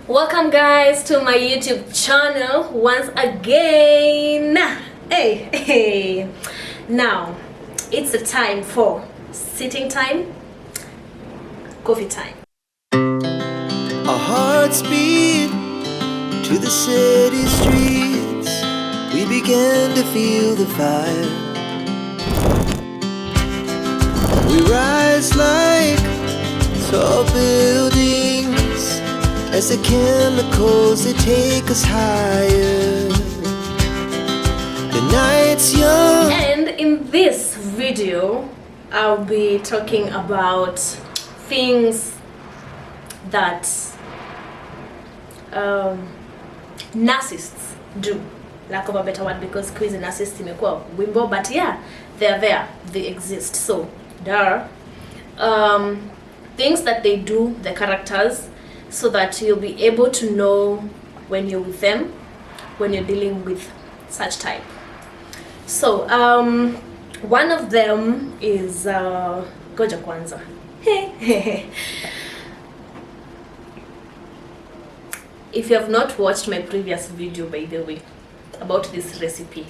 Welcome guys to my YouTube channel once again. Hey. Now it's the time for sitting time, coffee time. Our hearts beat to the city streets. We began to feel the fire. We rise like tall buildings as the chemicals, they take us higher. The night's young. And in this video, I'll be talking about things that narcissists do. Lack of a better word, because quiz narcissist imekuwa wimbo, but yeah, they're there, they exist. So there are things that they do, the characters, so that you'll be able to know when you're with them, when you're dealing with such type. So one of them is Goja Kwanza. If you have not watched my previous video, by the way, about this recipe,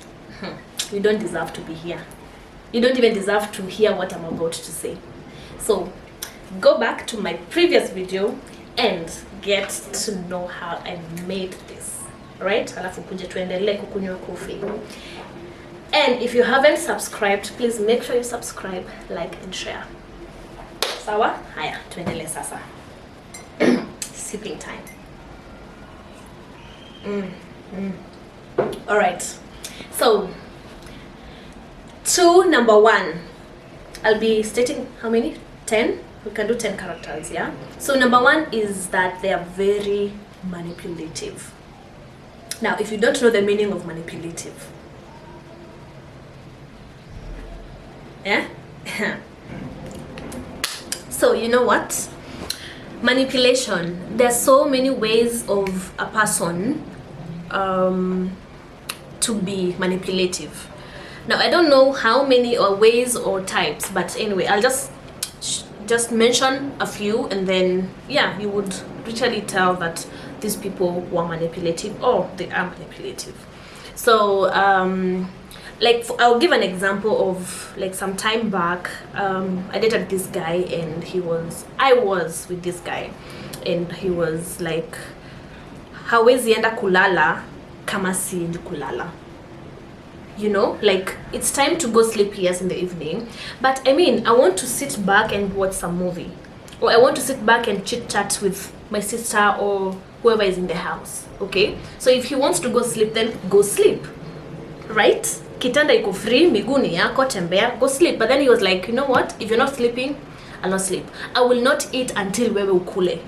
you don't deserve to be here. You don't even deserve to hear what I'm about to say. So go back to my previous video and get to know how I made this, right? Alafu kuje tuendelee kukunywa coffee. And if you haven't subscribed, please make sure you subscribe, like and share. Sawa? Haya, tuendelee sasa. Sipping time. All right. So, number 1. I'll be stating how many? 10? We can do 10 characters, yeah? So number 1 is that they are very manipulative. Now, if you don't know the meaning of manipulative, yeah? So, you know what? Manipulation. There's so many ways of a person to be manipulative. Now, I don't know how many or ways or types, but anyway, I'll just mention a few, and then yeah, you would literally tell that these people were manipulative or they are manipulative. So like I'll give an example of, like, some time back, I dated this guy, and I was with this guy, and he was like, hawezi enda kulala kama siendi kulala. You know, like, it's time to go sleep, yes, in the evening, but I mean, I want to sit back and watch some movie, or I want to sit back and chit chat with my sister or whoever is in the house. Okay, so if he wants to go sleep, then go sleep, right? Kitanda iko free, miguu ni yako, tembea, go sleep. But then he was like, you know what, if you're not sleeping, I'll not sleep. I will not eat until wewe ukule.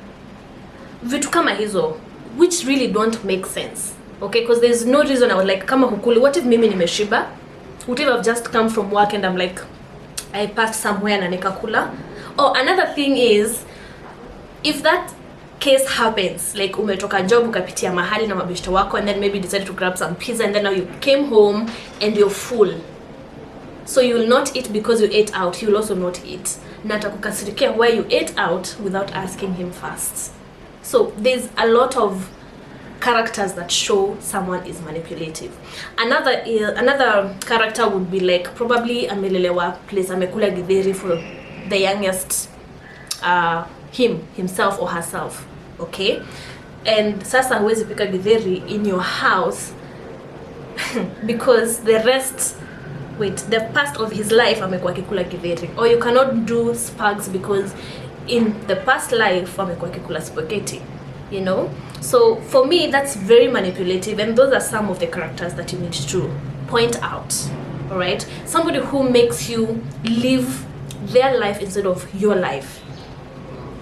Vitu kama hizo, which really don't make sense. Okay, because there's no reason I was like, kama hukuli, what if mimi nimeshiba? What if I've just come from work and I'm like, I passed somewhere na nikakula? Or another thing is, if that case happens, like umetoka job ukapitia mahali na mabeshte wako, and then maybe decided to grab some pizza, and then now you came home and you're full. So you will not eat because you ate out. He will also not eat. Na atakukasirikia where you ate out without asking him first. So there's a lot of characters that show someone is manipulative. Another character would be like, probably amelelewa place amekula githeri for the youngest, himself or herself. Okay, and sasa huwezi pika githeri in your house because the past of his life amekuwa akikula githeri, or you cannot do sparks because in the past life amekuwa akikula spaghetti, you know. So for me, that's very manipulative, and those are some of the characters that you need to point out. All right, somebody who makes you live their life instead of your life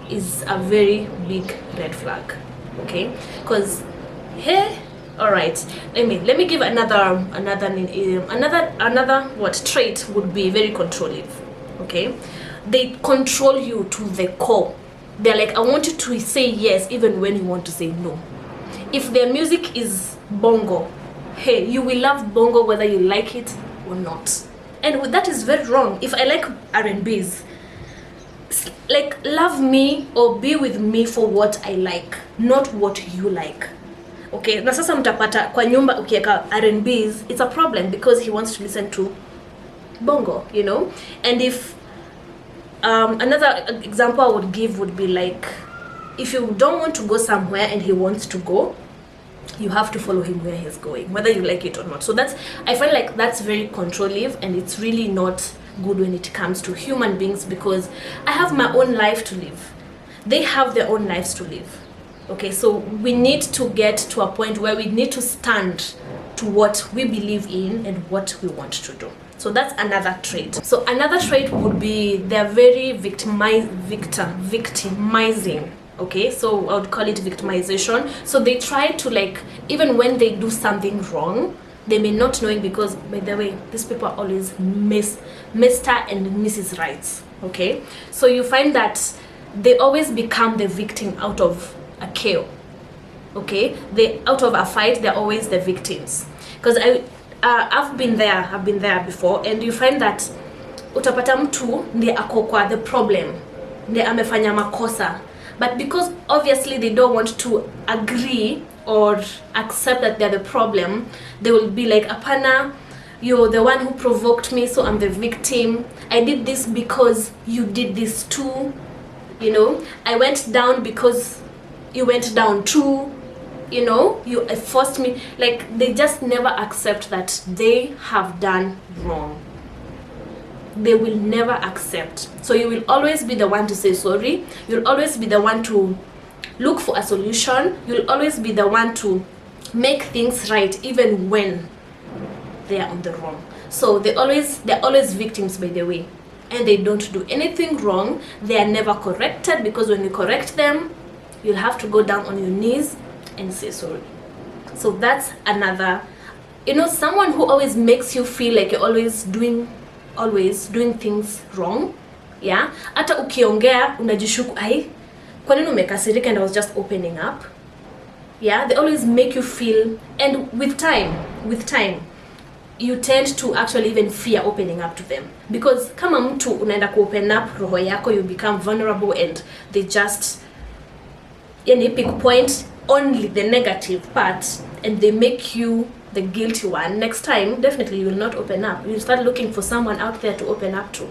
is a very big red flag. Okay, because hey, all right, let me give another what trait would be very controlling. Okay, they control you to the core. They're like, I want you to say yes even when you want to say no. If their music is bongo, hey, you will love bongo whether you like it or not. And that is very wrong. If I like R&Bs, like love me or be with me for what I like, not what you like. Okay, na sasa mtapata kwa nyumba ukiweka R&Bs, it's a problem because he wants to listen to bongo, you know. And if another example I would give would be like, if you don't want to go somewhere and he wants to go, you have to follow him where he's going, whether you like it or not. So that's, I feel like that's very controlling, and it's really not good when it comes to human beings, because I have my own life to live, they have their own lives to live. Okay, so we need to get to a point where we need to stand to what we believe in and what we want to do. So that's another trait. So another trait would be they're very victimizing. Okay, so I would call it victimization. So they try to, like, even when they do something wrong, they may not knowing, because by the way, these people are always Mr. and Mrs. Rights. Okay, so you find that they always become the victim out of a chaos. Okay, they out of a fight, they're always the victims. Because I've been there before, and you find that utapata mtu ndiye ako kwa the problem, ndiye amefanya makosa, but because obviously they don't want to agree or accept that they're the problem, they will be like, apana, you're the one who provoked me, so I'm the victim. I did this because you did this too, you know. I went down because you went down too, you know. You forced me. Like, they just never accept that they have done wrong. They will never accept. So you will always be the one to say sorry. You'll always be the one to look for a solution. You'll always be the one to make things right, even when they are on the wrong. So they're always victims, by the way, and they don't do anything wrong. They are never corrected, because when you correct them, you'll have to go down on your knees and say sorry. So that's another, you know, someone who always makes you feel like you're always doing things wrong. Yeah, hata ukiongea unajishuku, ai, kwa nini umekasirika, and I was just opening up. Yeah, they always make you feel, and with time you tend to actually even fear opening up to them, because kama mtu unaenda ku open up roho yako, you become vulnerable, and they just, yani, pick point only the negative part, and they make you the guilty one. Next time, definitely you will not open up. You start looking for someone out there to open up to.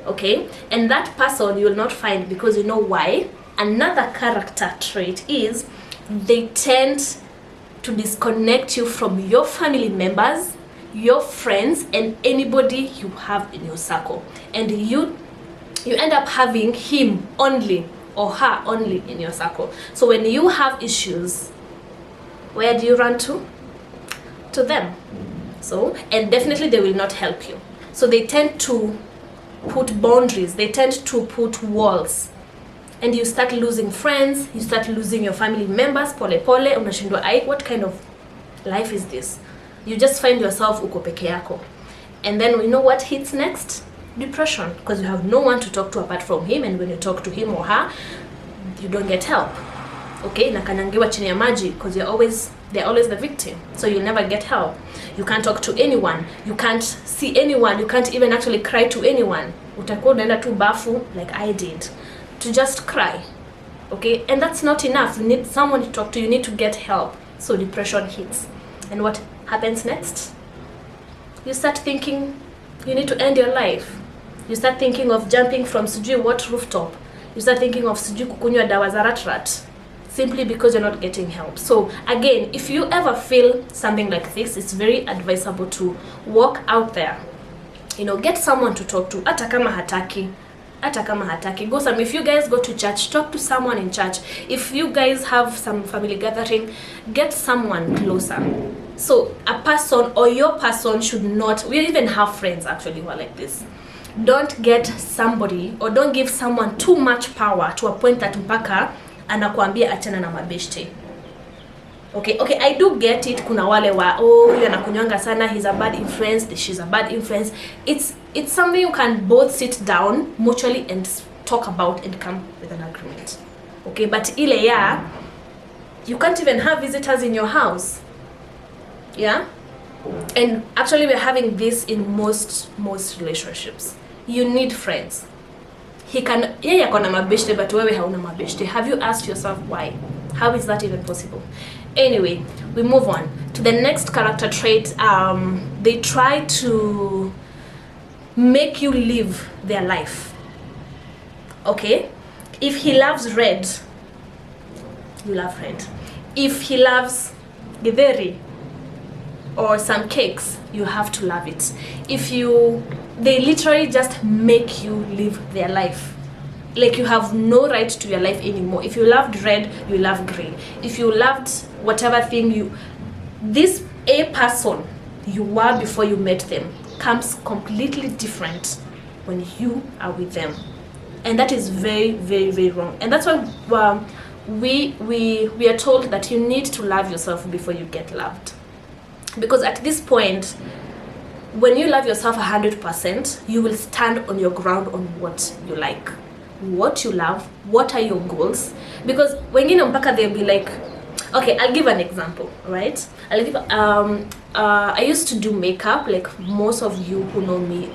Okay, and that person you will not find, because you know why? Another character trait is they tend to disconnect you from your family members, your friends, and anybody you have in your circle, and you end up having him only or her only in your circle. So when you have issues, where do you run to? To them. So, and definitely they will not help you. So they tend to put boundaries, they tend to put walls, and you start losing friends, you start losing your family members. Pole pole, unashindwa, ai, what kind of life is this? You just find yourself uko peke yako. And then we know what hits next? Depression, because you have no one to talk to apart from him, and when you talk to him or her, you don't get help. Okay, nakanangiwa chini ya maji, because they're always the victim, so you'll never get help. You can't talk to anyone, you can't see anyone, you can't even actually cry to anyone. Utakuwa unaenda tu bafu, like I did, to just cry. Okay, and that's not enough. You need someone to talk to, you need to get help. So depression hits, and what happens next? You start thinking you need to end your life. You start thinking of jumping from sijui what rooftop. You start thinking of sijui kukunywa dawa za rat, simply because you're not getting help. So again, if you ever feel something like this, it's very advisable to walk out there, you know, get someone to talk to. Hata kama hataki, go some. If you guys go to church, talk to someone in church. If you guys have some family gathering, get someone closer. So a person or your person should not, we even have friends actually who are like this. Don't get somebody, or don't give someone too much power to a point that mpaka anakuambia achana na mabeshte. Okay, I do get it. Kuna wale wa, oh, yule anakunywanga sana, he's a bad influence, she's a bad influence. It's something you can both sit down mutually and talk about and come with an agreement. Okay, but ile ya, you can't even have visitors in your house. Yeah? And actually we're having this in most relationships. You need friends. yeye akona mabeshte but wewe hauna mabeshte. Have you asked yourself why? How is that even possible? Anyway, we move on to the next character trait. They try to make you live their life. Okay, if he loves red, you love red. If he loves githeri or some cakes, you have to love it. They literally just make you live their life. Like you have no right to your life anymore. If you loved red, you love green. If you loved whatever thing this a person you were before you met them comes completely different when you are with them. And that is very, very, very wrong. And that's why we are told that you need to love yourself before you get loved. Because at this point, when you love yourself 100%, you will stand on your ground on what you like, what you love, what are your goals. Because when you know mpaka, they'll be like, okay, I'll give an example, right? I used to do makeup, like most of you who know me,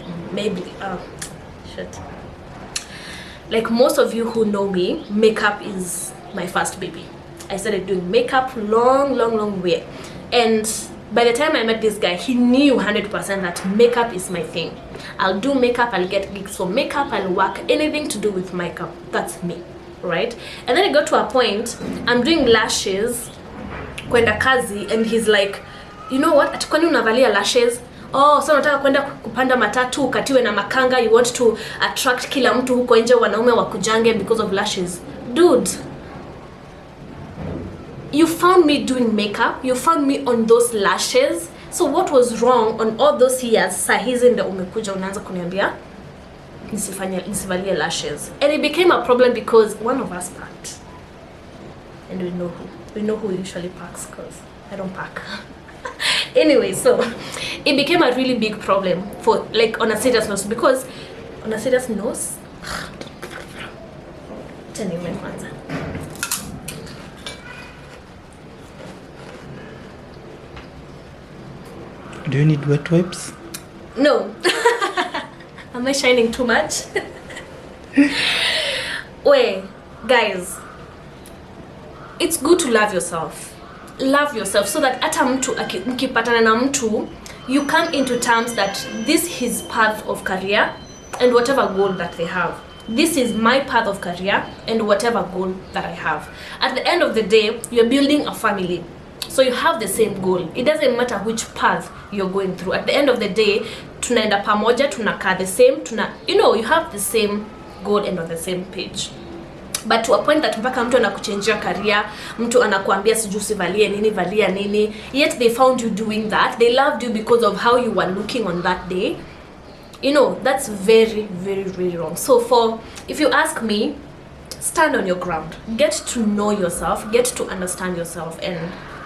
like most of you who know me, makeup is my first baby. I started doing makeup long way. And by the time I met this guy, he knew 100% that makeup is my thing. I'll do makeup, I'll get gigs for makeup, I'll work anything to do with makeup. That's me, right? And then it got to a point, I'm doing lashes, kwenda kazi, and he's like, you know what, atikwani unavalia lashes? Oh, so nataka kwenda kupanda matatu, ukatiwe na makanga, you want to attract kila mtu huko nje wanaume wakujange because of lashes. Dude, you found me doing makeup, you found me on those lashes, so what was wrong on all those years? Saa hizi ndio umekuja unaanza kuniambia nisivalie lashes. And it became a problem because one of us packed, and we know who usually packs, because I don't pack. Anyway, so it became a really big problem for, like, on a serious note, because on a serious note, do you need wet wipes? No. Am I shining too much? Wait, guys, it's good to love yourself. Love yourself so that hata mtu mkipatana na mtu, you come into terms that this is his path of career and whatever goal that they have. This is my path of career and whatever goal that I have. At the end of the day, you're building a family. So you have the same goal. It doesn't matter which path you're going through. At the end of the day, tunaenda pamoja, tunakaa the same, you have the same goal and on the same page. But to a point that mpaka mtu anakuchangia career, mtu anakuambia sijui usivalie nini, valia nini, yet they found you doing that. They loved you because of how you were looking on that day. That's very, very, very wrong. So if you ask me, stand on your ground. Get to know yourself, get to understand yourself, and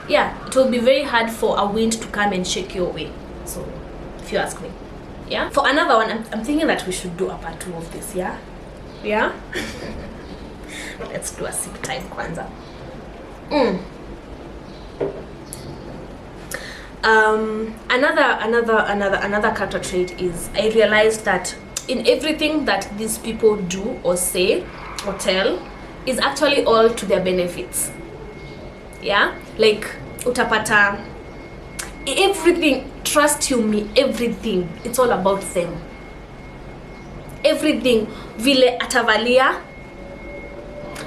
yeah, it will be very hard for a wind to come and shake you away. So if you ask me, yeah. For another one, I'm thinking that we should do a part 2 of this, yeah? Yeah? Let's do a sip time kwanza. Another character trait is, I realized that in everything that these people do or say or tell is actually all to their benefits. Yeah, like utapata everything, trust you me, everything, it's all about them. Everything, vile atavalia,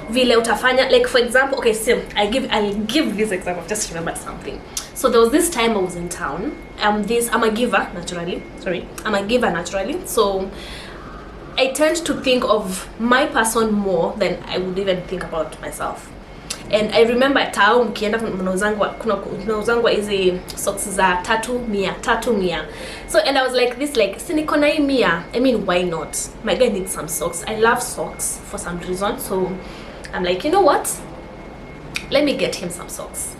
vile utafanya. Like for example, okay, so I'll give this example. Just remember something. So there was this time I was in town. I'm a giver naturally. So I tend to think of my person more than I would even think about myself. And I remember tao mkienda mnauzangwa hizi socks za 300. So and I was like this, like sinikona hii 100. I mean, why not? My guy needs some socks. I love socks for some reason. So I'm like, you know what? Let me get him some socks.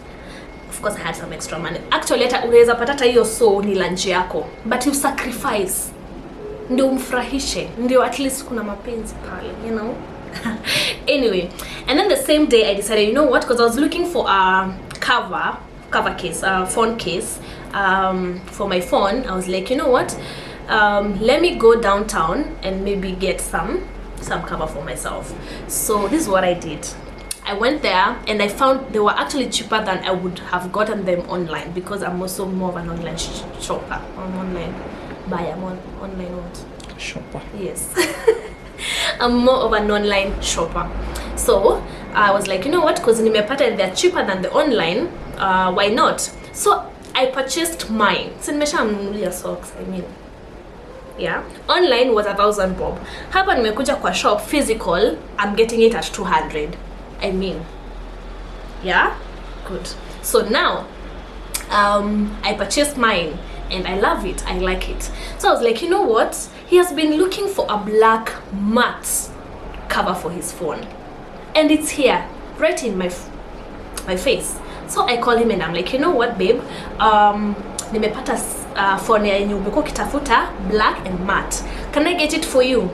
Of course I had some extra money. Actually hata unaweza patata hiyo so ni lunch yako. But you sacrifice. Ndio umfurahishe. Ndio at least kuna mapenzi pale, Anyway, and then the same day I decided, you know what, because I was looking for a cover case, phone case for my phone. I was like, you know what, let me go downtown and maybe get some. some cover for myself. So this is what I did. I went there and I found they were actually cheaper than I would have gotten them online, because I'm also more of an online shopper. I'm online buyer, more online what? Shopper. Yes. I'm more of an online shopper. So I was like, you know what, because nimepata they're cheaper than the online, why not? So I purchased mine. So nimeshamnunulia socks, I mean. Yeah, online was 1,000 bob. Hapa nimekuja kwa shop physical, I'm getting it at 200. I mean, yeah, good. So now I purchased mine and I love it, I like it. So I was like, you know what, he has been looking for a black matte cover for his phone, and it's here right in my face. So I call him and I'm like, you know what babe, nimepata phone yenye umekuwa ukitafuta, black and matte, can I get it for you?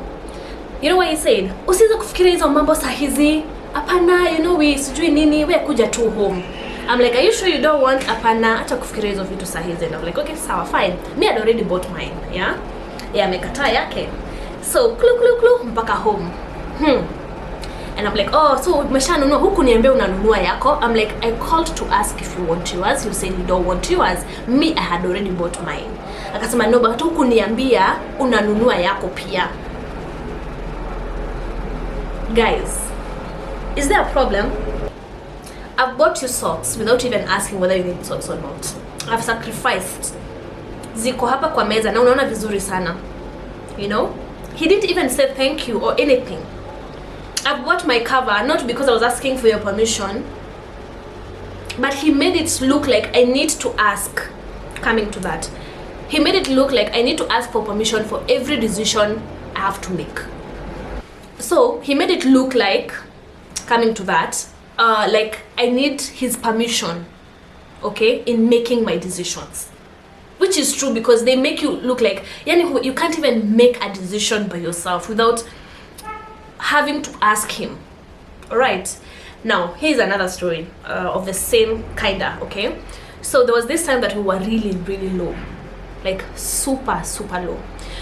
You know what he said? Usiweze kufikiria hizo mambo saa hizi, apana, you know we sijui nini, we kuja tu home. I'm like, are you sure you don't want? Apana, hata kufikiria hizo vitu saa hizi. And I'm like, okay, sawa, fine. Me had already bought mine, yeah? Yeah, amekataa yake. So, klu mpaka home. And I'm like, oh, so umeshanunua, huku niambia unanunua yako. I'm like, I called to ask if you want yours. You said you don't want yours. Me, I had already bought mine. Akasema, no, but huku niambia unanunua yako pia. Guys, is there a problem? I've bought you socks without even asking whether you need socks or not. I've sacrificed. Ziko hapa kwa meza na unaona vizuri sana. You know? He didn't even say thank you or anything. I've bought my cover not because I was asking for your permission, but he made it look like I need to ask. Coming to that, he made it look like I need to ask for permission for every decision I have to make. So he made it look like, coming to that, like I need his permission, okay, in making my decisions, which is true, because they make you look like you can't even make a decision by yourself without having to ask him. All right, now here's another story of the same kinda. Okay, so there was this time that we were really low, like super low.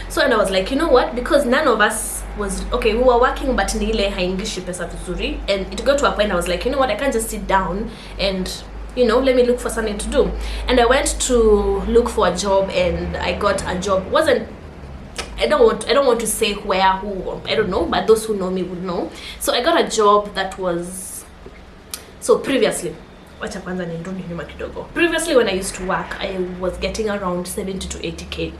So and I was like, you know what, because none of us was okay, we were working, but ni ile haingishi pesa vizuri, and it got to a point I was like, you know what, I can't just sit down and, you know, let me look for something to do. And I went to look for a job, and I got a job. I don't want to say where, who, I don't know, but those who know me would know. So I got a job that was, so previously, previously when I used to work, I was getting around 70 to 80k,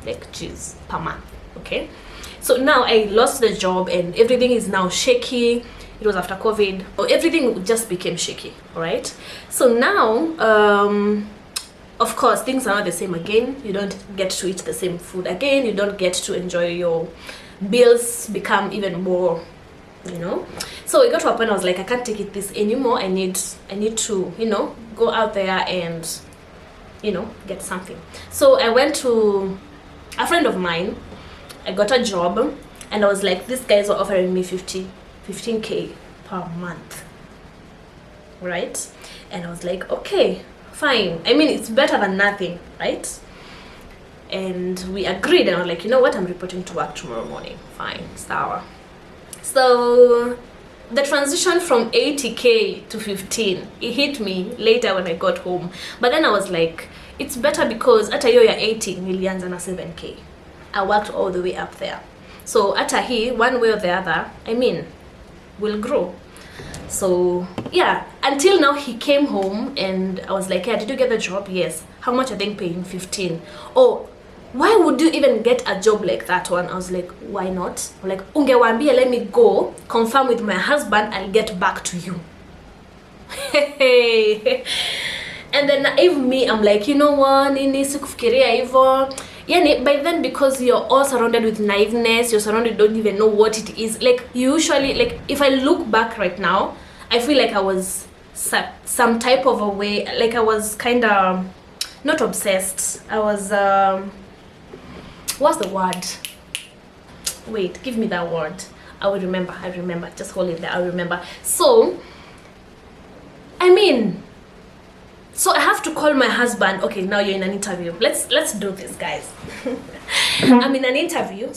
like geez, per month. Okay, so now I lost the job and everything is now shaky. It was after COVID, so everything just became shaky. All right, so now of course things are not the same again. You don't get to eat the same food again. You don't get to enjoy your bills, become even more, you know. So it got to a point I was like, I can't take it this anymore. I need to, you know, go out there and, you know, get something. So I went to a friend of mine. I got a job, and I was like, these guys are offering me 15k per month, right? And I was like, okay, fine. I mean, it's better than nothing, right? And we agreed, and I was like, you know what, I'm reporting to work tomorrow morning. Fine, sour. So the transition from 80k to 15, it hit me later when I got home. But then I was like, it's better because at a year 80 millions and a 7k. I worked all the way up there. So at a one way or the other, I mean, will grow. So yeah, until now he came home and I was like, yeah, did you get the job? Yes. How much are they paying? 15. Oh, why would you even get a job like that one? I was like, why not? I'm like, ungewambia, let me go confirm with my husband, I'll get back to you. And then naive me, I'm like, you know what, nini sikufikiria hivyo. Yeah, by then, because you're all surrounded with naiveness, you're surrounded, don't even know what it is. Like, usually, like, if I look back right now, I feel like I was some type of a way, like I was kind of not obsessed. I was, what's the word? Wait, give me that word. I remember. Just hold it there. I remember. So, I mean, so I have to call my husband. Okay, now you're in an interview. Let's do this, guys. I'm in an interview.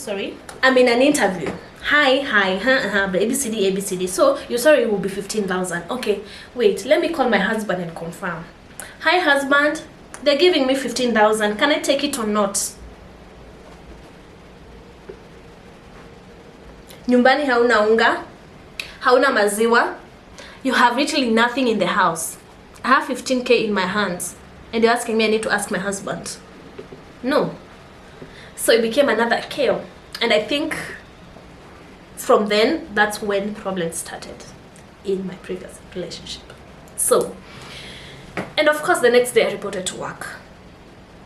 Hi, ABCD, ABCD. So your salary will be 15,000. Okay, wait, let me call my husband and confirm. Hi, husband, they're giving me 15,000. Can I take it or not? Nyumbani hauna unga, hauna maziwa. You have literally nothing in the house. I have 15K in my hands, and you're asking me I need to ask my husband. No. So it became another KO. And I think from then, that's when problems started in my previous relationship. So, and of course the next day I reported to work.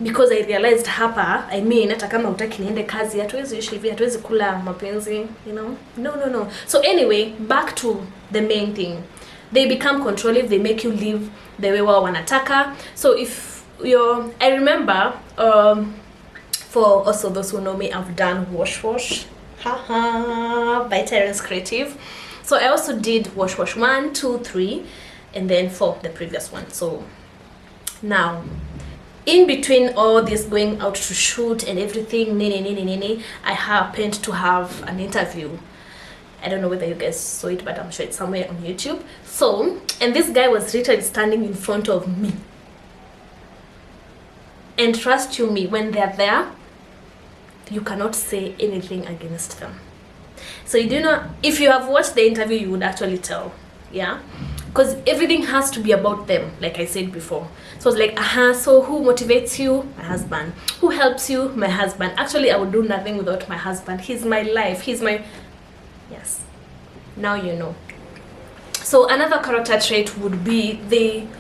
Because I realized hapa, I mean, hata kama hutaki niende kazi, hatuwezi ishi hivi, hatuwezi kula mapenzi, you know? No. So anyway, back to the main thing. They become controlling, they make you live the way wao wanataka. So if you're, I remember, for also those who know me, I've done wash by Terence Creative. So I also did wash 1, 2, 3, and then 4, the previous one. So now, in between all this going out to shoot and everything, I happened to have an interview. I don't know whether you guys saw it, but I'm sure it's somewhere on YouTube. So, and this guy was literally standing in front of me. And trust you me, when they're there, you cannot say anything against them. So you do not, if you have watched the interview, you would actually tell, yeah? Because everything has to be about them, like I said before. So it's like, so who motivates you? My husband. Who helps you? My husband. Actually, I would do nothing without my husband. He's my life. He's my, yes. Now you know. So another character trait would be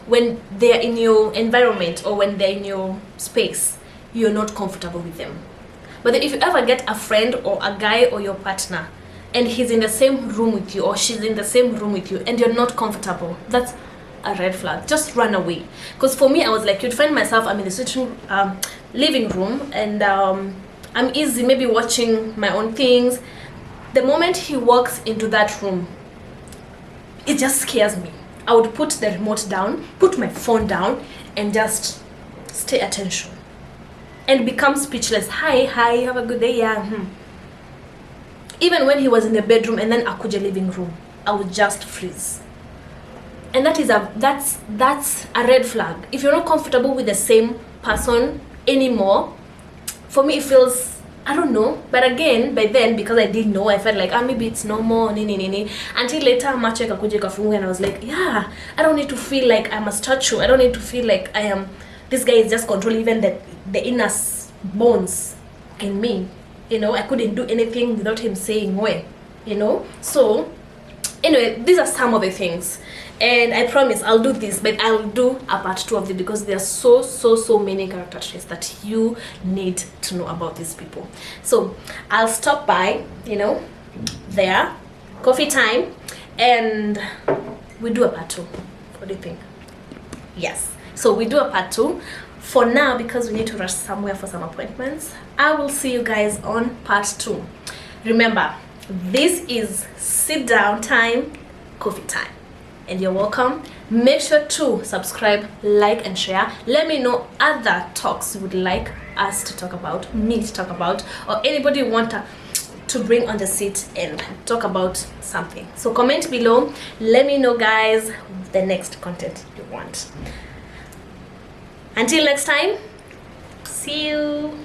when they're in your environment or when they're in your space, you're not comfortable with them. But if you ever get a friend or a guy or your partner and he's in the same room with you or she's in the same room with you and you're not comfortable, that's a red flag. Just run away. Because for me, I was like, you'd find myself, I'm in the living room and I'm easy maybe watching my own things. The moment he walks into that room, it just scares me. I would put the remote down, put my phone down, and just stay attention. And become speechless. Hi, have a good day, yeah. Even when he was in the bedroom and then akuja living room, I would just freeze. And that's a red flag. If you're not comfortable with the same person anymore, for me it feels, I don't know, but again, by then, because I didn't know, I felt like, maybe it's normal, until later, macho ikakuja ikafunguka and I was like, yeah, I don't need to feel like I'm a statue. I don't need to feel like I am, this guy is just controlling even the inner bones in me. You know, I couldn't do anything without him saying, where, you know? So, anyway, these are some of the things. And I promise I'll do this, but I'll do a part 2 of it because there are so many character traits that you need to know about these people. So I'll stop by, there, coffee time, and we do a part 2. What do you think? Yes. So we do a part 2. For now, because we need to rush somewhere for some appointments, I will see you guys on part 2. Remember, this is sit down time, coffee time. And you're welcome. Make sure to subscribe, like, and share. Let me know other talks you would like us to talk about, me to talk about, or anybody want to bring on the seat and talk about something. So comment below. Let me know, guys, the next content you want. Until next time, see you.